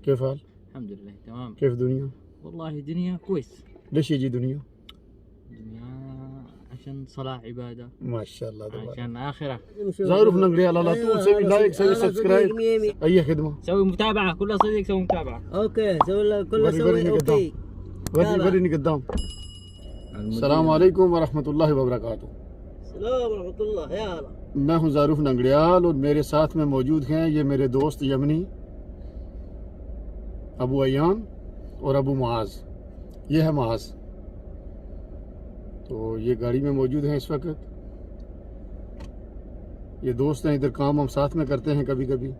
كيف حال؟ الحمد لله تمام. كيف دنيا؟ والله دنيا كويس. ليش يجي دنيا؟ دنيا عشان صلاة عبادة، ما شاء الله تبارك. عشان آخرة. زاروف نقري على طول، سوي لايك، سوي سبسكرايب، اي خدمه. سوي متابعة، كل صديق سوي متابعة. اوكي سوي كله سوي وريني اوكي. وريني قدام. السلام عليكم ورحمة الله वबरकातुहू। السلام ورحمة الله। يا هلا। मैं हूँ ज़ारूफ नंगड़ियाल और मेरे साथ में मौजूद हैं ये मेरे दोस्त यमनी अबू अयान और अबू मुआज। ये है मुआज। तो ये गाड़ी में मौजूद हैं इस वक्त। ये दोस्त हैं, इधर काम हम साथ में करते हैं कभी कभी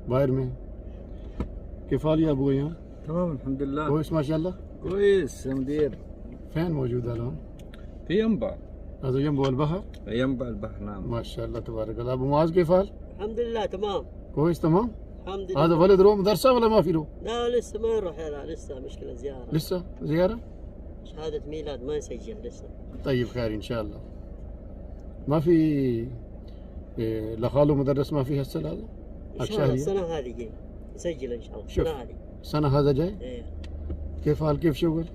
बाहर में। किफ़ाल या अबू अयान? تمام الحمد لله كويس ما شاء الله. كويس يا مدير. فين موجود الآن؟ في ينبع. هذا جنبه البحر؟ ينبع البحر نعم. ما شاء الله تبارك الله. أبو معاذ كيف حال؟ الحمد لله تمام. كويس تمام؟ الحمد لله. هذا ولد روح مدرسة ولا ما في له؟ لا لسه ما نروح، لا لسه مشكلة زيارة. لسه زيارة؟ شهادة ميلاد ما نسجل لسه. طيب خير إن شاء الله. ما في لخاله مدرس ما في هسه هذا؟ ان شاء الله السنة هذه جاي نسجل ان شاء الله شوف. السنة هذه. سنة هذا جاي؟ ايه. كيف حال، كيف شغل؟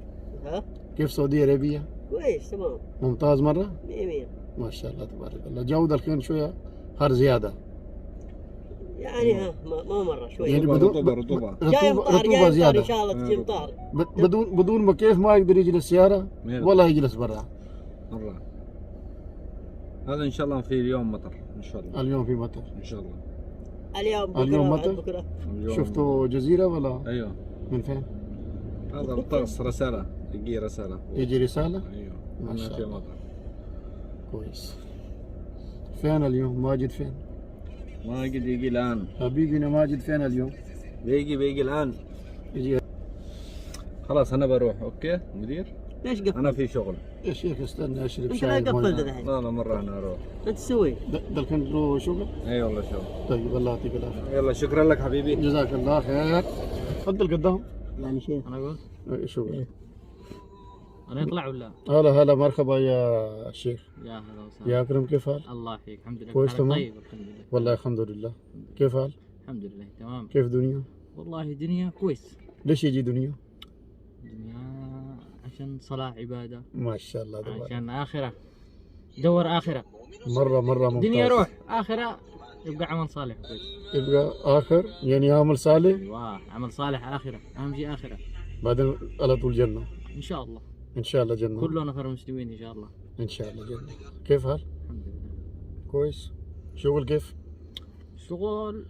ها؟ كيف سعودية عربية؟ كويس تمام. ممتاز مرة؟ 100 ما شاء الله تبارك الله. جو الحين شوية حر زيادة يعني ها ما مرة شوي. يعني رطوبة جاي مطار، رطوبة جاي زيادة ان شاء الله تجي مطار. بدون ما كيف ما يقدر يجلس سيارة ولا يجلس برا. مرة هذا ان شاء الله في اليوم مطر ان شاء الله. اليوم في مطر ان شاء الله. اليوم بكرة اليوم بعد مطر؟ بكرة. شفتوا جزيرة ولا ايوه. من فين؟ هذا الطقس رسالة، يجي رسالة. يجي رسالة؟ ايوه ما أنا شاء في الله. مطر. كويس. فين اليوم ماجد فين؟ ماجد يجي الان. حبيبنا ماجد فين اليوم؟ بيجي الان. يجي. خلاص انا بروح. اوكي مدير. ليش قفل؟ انا في شغل. يا شيخ استنى اشرب انت شاي. لا قفلت الحين. لا مرة انا اروح. انت تسوي؟ دلكن تروح شغل؟ اي والله شغل. طيب الله يعطيك العافية. يلا شكرا لك حبيبي. جزاك الله خير. تفضل قدام. يعني شيء. أنا أقول شغل. أنا يطلع ولا؟ هلا مرحبا يا شيخ. يا هلا وسهلا. يا اكرم كيف حال؟ الله يحييك. الحمد لله. كويس حالك تمام؟ طيب الحمد لله. والله الحمد لله. كيف حال؟ الحمد لله تمام. كيف دنيا؟ والله دنيا كويس. ليش يجي دنيا؟ دنيا عشان صلاة عبادة، ما شاء الله تبارك. عشان آخرة. دور آخرة. مرة ممتاز. دنيا روح، آخرة يبقى عمل صالح كويس. يبقى آخر يعني عمل صالح أيوة عمل صالح آخرة، أهم شيء آخرة. بعدين على طول جنة. إن شاء الله. إن شاء الله جنة. كله نفر مسلمين إن شاء الله. إن شاء الله جنة. كيف حال؟ الحمد لله. كويس. شغل كيف؟ شغل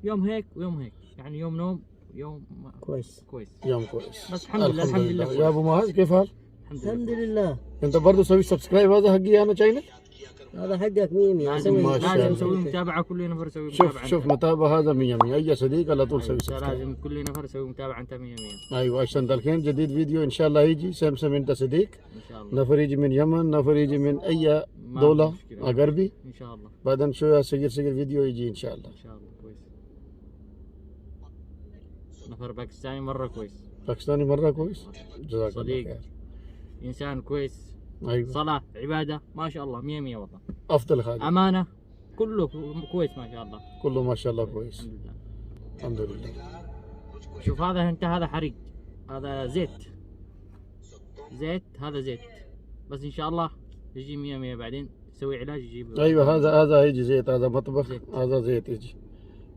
يوم هيك ويوم هيك، يعني يوم نوم يوم كويس. كويس. يوم كويس. بس الحمد لله. يا أبو ماهر كيف حال؟ الحمد لله. أنت برضه سوي سبسكرايب، هذا حقي أنا شايلك؟ هذا حقك 100 لازم ما شاء لازم الله. نسوي متابعة، كل نفر يسوي متابعة. شوف متابعة هذا 100 أي صديق على طول سوي أيوة، سبسكرايب. لازم كل نفر يسوي متابعة أنت 100. أيوة عشان الحين جديد فيديو إن شاء الله يجي. سمسم أنت صديق. إن شاء الله. نفر يجي من يمن، نفر يجي من أي ما دولة في مشكلة. غربي. إن شاء الله. بعدين شوية صغير فيديو يجي إن شاء الله. إن شاء الله كويس. نفر باكستاني مرة كويس. باكستاني مرة كويس. جزاك الله صديق. خير. إنسان كويس. أيوة. صلاة عبادة ما شاء الله 100 والله. أفضل حاجة. أمانة كله كويس ما شاء الله. كله ما شاء الله كويس. الحمد لله. الحمد لله. شوف هذا انت، هذا حريق، هذا زيت هذا زيت، بس ان شاء الله يجي 100 بعدين تسوي علاج يجيب. أيوة هذا يجي زيت، هذا مطبخ، هذا زيت يجي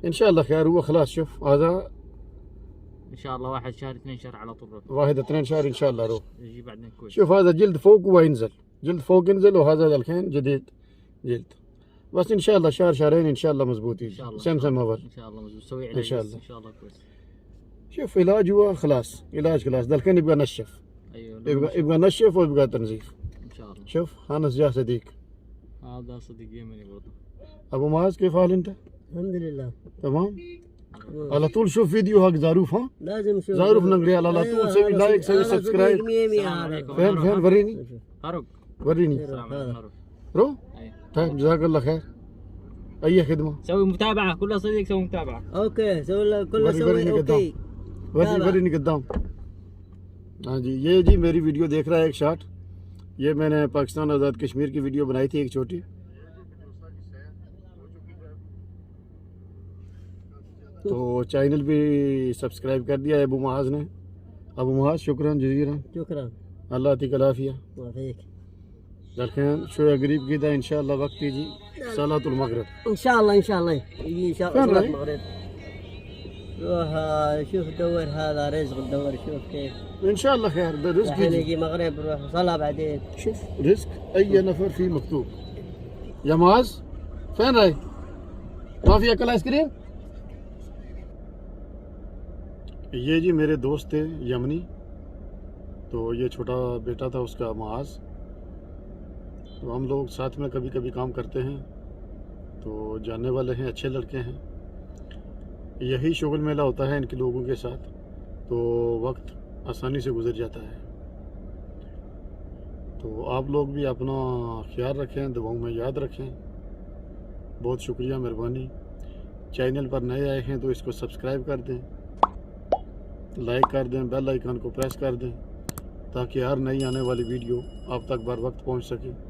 إن شاء الله خير. هو خلاص شوف هذا ان شاء الله 1 شهر 2 شهر على طول 1 2 شهر إن شاء الله روح. يجي بعدين كويس. شوف هذا جلد فوق وينزل، جلد فوق ينزل، وهذا الحين جديد جلد. بس إن شاء الله شهر شهرين إن شاء الله مزبوط يجي. ان شاء الله. سمسم أول. ان شاء الله مزبوط. سوي علاج إن شاء بس الله. ان شاء الله كويس. شوف علاج هو خلاص، علاج خلاص ده الحين يبقى نشف. ايوه يبقى نشف ويبقى تنظيف. ان شاء الله. شوف أنس جاه صديق. هذا صديق يمني برضه. أبو معاذ كيف حال أنت؟ الحمد لله. تمام؟ على طول شوف فيديو حق ظروف. ها؟ لازم نشوف. ظروف نقريال على طول سوي لايك، سوي سبسكرايب. السلام عليكم. فين وريني فاروق. وريني. السلام عليكم فاروق. رو أيوة. طيب جزاك الله خير. أي خدمة. سوي متابعة، كل صديق سوي متابعة. اوكي سوي كله سوي اوكي. وريني قدام. हाँ जी ये जी मेरी वीडियो देख रहा है एक शॉट। ये मैंने पाकिस्तान आज़ाद कश्मीर की वीडियो बनाई थी एक छोटी। तो चैनल भी सब्सक्राइब कर दिया है अबू महाज ने। अबू महाज शुक्रान जजीरन, شكرا अल्लाह यतीक अलाफिया। الله فيك लखें शोया गरीब की दा इंशाल्लाह वक्त जी सलातुल मगरिब। ان شاء الله ان شاء الله يجي ان شاء فين الله صلاة رايح؟ المغرب. روح شوف دور هذا رزق دور شوف كيف इंशाल्लाह खैर ده रज़्क़ الحين يجي। يجي مغرب روح صلاة بعدين. شوف رزق اي نفر فيه مكتوب. يا معاذ فين رايح؟ ما في अकल आइसक्रीम? ये जी मेरे दोस्त थे यमनी, तो ये छोटा बेटा था उसका मुआज। तो हम लोग साथ में कभी कभी काम करते हैं, तो जानने वाले हैं, अच्छे लड़के हैं। यही शुगल मेला होता है इनके लोगों के साथ, तो वक्त आसानी से गुजर जाता है। तो आप लोग भी अपना ख्याल रखें, दुआओं में याद रखें। बहुत शुक्रिया, मेहरबानी। चैनल पर नए आए हैं तो इसको सब्सक्राइब कर दें, लाइक कर दें, बेल आइकन को प्रेस कर दें, ताकि हर नई आने वाली वीडियो आप तक बर वक्त पहुंच सके।